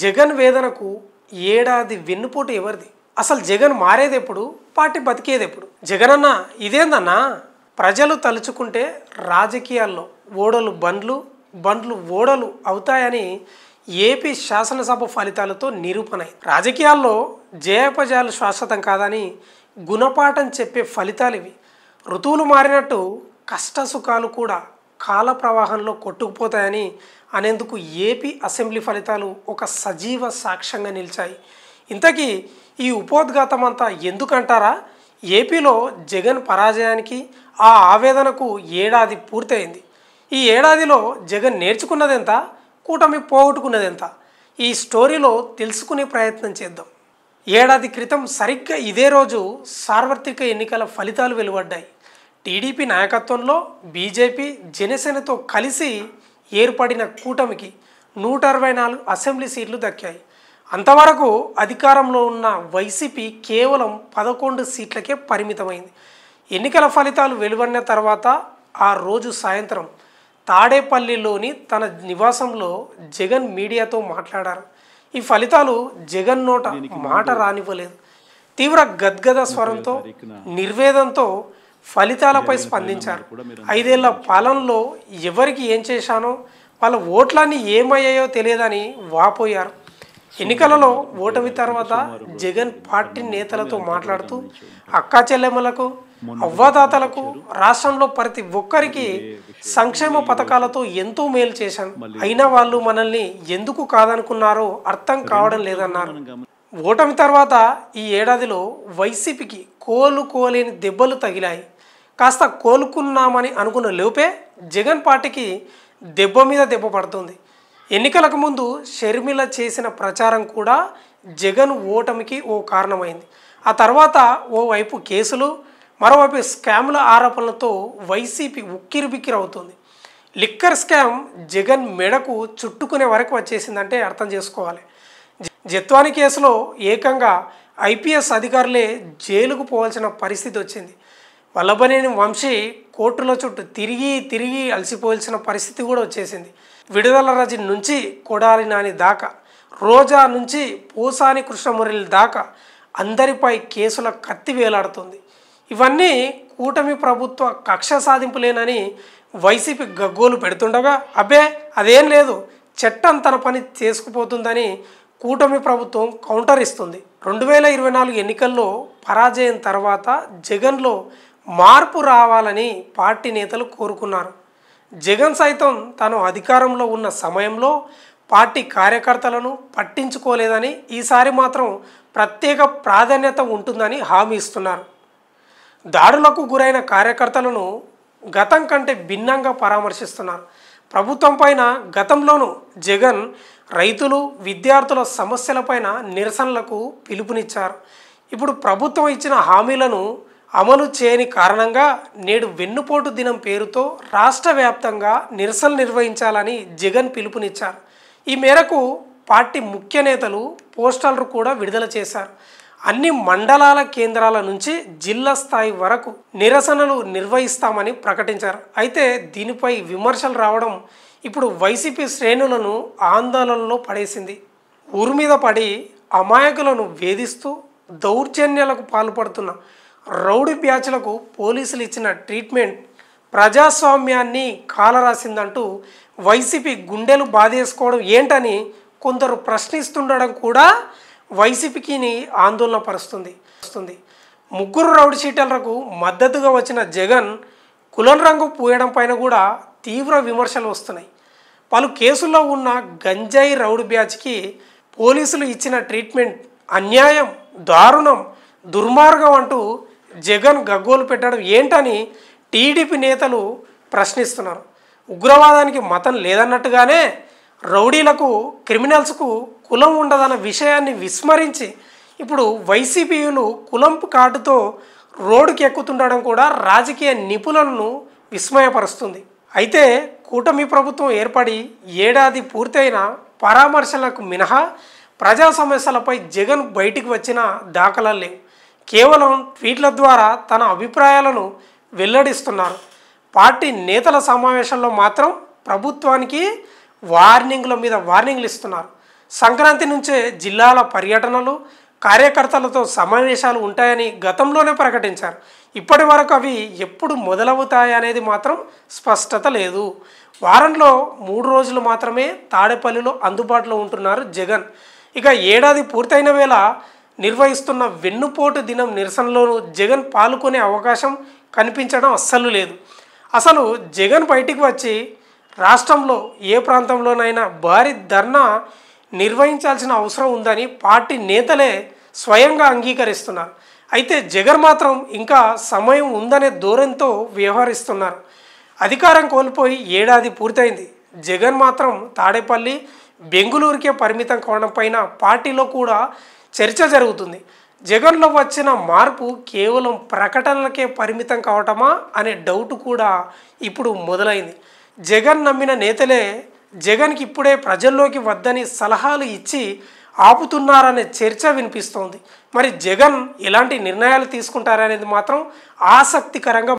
జగన్ వేదనకు ఏడాది వెన్నుపోటు ఎవరిది? అసలు జగన్ మారేది ఎప్పుడు? పార్టీ బతికేది ఎప్పుడు? జగనన్న ఇదేందన్నా? ప్రజలు తలుచుకుంటే రాజకీయాల్లో ఓడలు బండ్లు, బండ్లు ఓడలు అవుతాయని ఏపీ శాసనసభ ఫలితాలతో నిరూపణ. రాజకీయాల్లో జయాపజయాలు శాశ్వతం కాదని గుణపాఠం చెప్పే ఫలితాలు ఇవి. ఋతువులు మారినట్టు కష్టసుఖాలు కూడా కాల ప్రవాహంలో కొట్టుకుపోతాయని అనేందుకు ఏపీ అసెంబ్లీ ఫలితాలు ఒక సజీవ సాక్ష్యంగా నిలిచాయి. ఇంతకీ ఈ ఉపోద్ఘాతం అంతా ఎందుకంటారా? ఏపీలో జగన్ పరాజయానికి ఆ ఆవేదనకు ఏడాది పూర్తయింది. ఈ ఏడాదిలో జగన్ నేర్చుకున్నదెంత, కూటమి పోగొట్టుకున్నదెంత? ఈ స్టోరీలో తెలుసుకునే ప్రయత్నం చేద్దాం. ఏడాది క్రితం సరిగ్గా ఇదే రోజు సార్వత్రిక ఎన్నికల ఫలితాలు వెలువడ్డాయి. టీడీపీ నాయకత్వంలో బీజేపీ జనసేనతో కలిసి ఏర్పడిన కూటమికి 164 అసెంబ్లీ సీట్లు దక్కాయి. అంతవరకు అధికారంలో ఉన్న వైసీపీ కేవలం 11 సీట్లకే పరిమితమైంది. ఎన్నికల ఫలితాలు వెలువడిన తర్వాత ఆ రోజు సాయంత్రం తాడేపల్లిలోని తన నివాసంలో జగన్ మీడియాతో మాట్లాడారు. ఈ ఫలితాలు జగన్ నోట మాట రానివ్వలేదు. తీవ్ర గద్గద స్వరంతో నిర్వేదంతో ఫలితాలపై స్పందించారు. 5 ఏళ్ల పాలనలో ఎవరికి ఏం చేశానో, వాళ్ళ ఓట్లన్నీ ఏమయ్యాయో తెలియదని వాపోయారు. ఎన్నికలలో ఓటమి తర్వాత జగన్ పార్టీ నేతలతో మాట్లాడుతూ అక్కా చెల్లెమ్మలకు, అవ్వాతాతలకు, రాష్ట్రంలో ప్రతి ఒక్కరికి సంక్షేమ పథకాలతో ఎంతో మేలు చేశాను, అయినా వాళ్ళు మనల్ని ఎందుకు కాదనుకున్నారో అర్థం కావడం లేదన్నారు. ఓటమి తర్వాత ఈ ఏడాదిలో వైసీపీకి కోలుకోలేని దెబ్బలు తగిలాయి. కాస్త కోలుకున్నామని అనుకున్న లోపే జగన్ పార్టీకి దెబ్బ మీద దెబ్బ పడుతుంది. ఎన్నికలకు ముందు షర్మిల చేసిన ప్రచారం కూడా జగన్ ఓటమికి ఓ కారణమైంది. ఆ తర్వాత ఓవైపు కేసులు, మరోవైపు స్కామ్ల ఆరోపణలతో వైసీపీ ఉక్కిరిబిక్కిరవుతుంది. లిక్కర్ స్కామ్ జగన్ మెడకు చుట్టుకునే వరకు వచ్చేసిందంటే అర్థం చేసుకోవాలి. జత్వాని కేసులో ఏకంగా ఐపీఎస్ అధికారులే జైలుకు పోవాల్సిన పరిస్థితి వచ్చింది. వల్లభనేని వంశీ కోర్టుల చుట్టూ తిరిగి అలసిపోవాల్సిన పరిస్థితి కూడా వచ్చేసింది. విడుదల రజి నుంచి కొడాలి నాని దాకా, రోజా నుంచి పోసాని కృష్ణమురళి దాకా అందరిపై కేసుల కత్తి వేలాడుతుంది. ఇవన్నీ కూటమి ప్రభుత్వ కక్ష సాధింపులేనని వైసీపీ గగ్గోలు పెడుతుండగా, అబ్బే అదేం లేదు, చట్టం తన పని చేసుకుపోతుందని కూటమి ప్రభుత్వం కౌంటర్ ఇస్తుంది. 2024 ఎన్నికల్లో పరాజయం తర్వాత జగన్లో మార్పు రావాలని పార్టీ నేతలు కోరుకున్నారు. జగన్ సైతం తాను అధికారంలో ఉన్న సమయంలో పార్టీ కార్యకర్తలను పట్టించుకోలేదని, ఈసారి మాత్రం ప్రత్యేక ప్రాధాన్యత ఉంటుందని హామీ ఇస్తున్నారు. దాడులకు గురైన కార్యకర్తలను గతం కంటే భిన్నంగా పరామర్శిస్తున్నారు. ప్రభుత్వం పైన గతంలోనూ జగన్ రైతులు, విద్యార్థుల సమస్యలపైన నిరసనలకు పిలుపునిచ్చారు. ఇప్పుడు ప్రభుత్వం ఇచ్చిన హామీలను అమలు చేయని కారణంగా నేడు వెన్నుపోటు దినం పేరుతో రాష్ట్ర వ్యాప్తంగా నిరసనలు నిర్వహించాలని జగన్ పిలుపునిచ్చారు. ఈ మేరకు పార్టీ ముఖ్య నేతలు పోస్టర్లు కూడా విడుదల చేశారు. అన్ని మండలాల కేంద్రాల నుంచి జిల్లా స్థాయి వరకు నిరసనలు నిర్వహిస్తామని ప్రకటించారు. అయితే దీనిపై విమర్శలు రావడం ఇప్పుడు వైసీపీ శ్రేణులను ఆందోళనలో పడేసింది. ఊరి మీద పడి అమాయకులను వేధిస్తూ దౌర్జన్యాలకు పాల్పడుతున్న రౌడీ బ్యాచ్లకు పోలీసులు ఇచ్చిన ట్రీట్మెంట్ ప్రజాస్వామ్యాన్ని కాలరాసిందంటూ వైసీపీ గుండెలు బాధేసుకోవడం ఏంటని కొందరు ప్రశ్నిస్తుండడం కూడా వైసీపీకి ఆందోళన పరుస్తుంది. 3 రౌడీ షీటర్లకు మద్దతుగా వచ్చిన జగన్ కులం రంగు పూయడం పైన కూడా తీవ్ర విమర్శలు వస్తున్నాయి. పలు కేసుల్లో ఉన్న గంజాయి రౌడీ బ్యాచ్కి పోలీసులు ఇచ్చిన ట్రీట్మెంట్ అన్యాయం, దారుణం, దుర్మార్గం అంటూ జగన్ గగ్గోలు పెట్టడం ఏంటని టీడీపీ నేతలు ప్రశ్నిస్తున్నారు. ఉగ్రవాదానికి మతం లేదన్నట్టుగానే రౌడీలకు, క్రిమినల్స్కు కులం ఉండదన్న విషయాన్ని విస్మరించి ఇప్పుడు వైసీపీలు కులంపు కాటుతో రోడ్డుకి ఎక్కుతుండడం కూడా రాజకీయ నిపుణులను విస్మయపరుస్తుంది. అయితే కూటమి ప్రభుత్వం ఏర్పడి ఏడాది పూర్తయిన పరామర్శలకు మినహా ప్రజా సమస్యలపై జగన్ బయటికి వచ్చిన దాఖలాలు లేవు. కేవలం ట్వీట్ల ద్వారా తన అభిప్రాయాలను వెల్లడిస్తున్నారు. పార్టీ నేతల సమావేశంలో మాత్రం ప్రభుత్వానికి వార్నింగ్ల మీద వార్నింగ్లు ఇస్తున్నారు. సంక్రాంతి నుంచే జిల్లాల పర్యటనలు, కార్యకర్తలతో సమావేశాలు ఉంటాయని గతంలోనే ప్రకటించారు. ఇప్పటి వరకు అవి ఎప్పుడు మొదలవుతాయి అనేది మాత్రం స్పష్టత లేదు. వారంలో 3 రోజులు మాత్రమే తాడేపల్లిలో అందుబాటులో ఉంటున్నారు జగన్. ఇక ఏడాది పూర్తయిన వేళ నిర్వహిస్తున్న వెన్నుపోటు దినం నిరసనలోనూ జగన్ పాల్గొనే అవకాశం కనిపించడం అస్సలు లేదు. అసలు జగన్ బయటికి వచ్చి రాష్ట్రంలో ఏ ప్రాంతంలోనైనా భారీ ధర్నా నిర్వహించాల్సిన అవసరం ఉందని పార్టీ నేతలే స్వయంగా అంగీకరిస్తున్నారు. అయితే జగన్ మాత్రం ఇంకా సమయం ఉందనే ధోరణితో వ్యవహరిస్తున్నారు. అధికారం కోల్పోయి ఏడాది పూర్తయింది. జగన్ మాత్రం తాడేపల్లి, బెంగుళూరుకే పరిమితం కావడం పైన పార్టీలో కూడా చర్చ జరుగుతుంది. జగన్లో వచ్చిన మార్పు కేవలం ప్రకటనలకే పరిమితం కావటమా అనే డౌట్ కూడా ఇప్పుడు మొదలైంది. జగన్ నమ్మిన నేతలే జగన్కి ఇప్పుడే ప్రజల్లోకి వద్దని సలహాలు ఇచ్చి ఆపుతున్నారనే చర్చ వినిపిస్తోంది. మరి జగన్ ఎలాంటి నిర్ణయాలు తీసుకుంటారనేది మాత్రం ఆసక్తికరంగా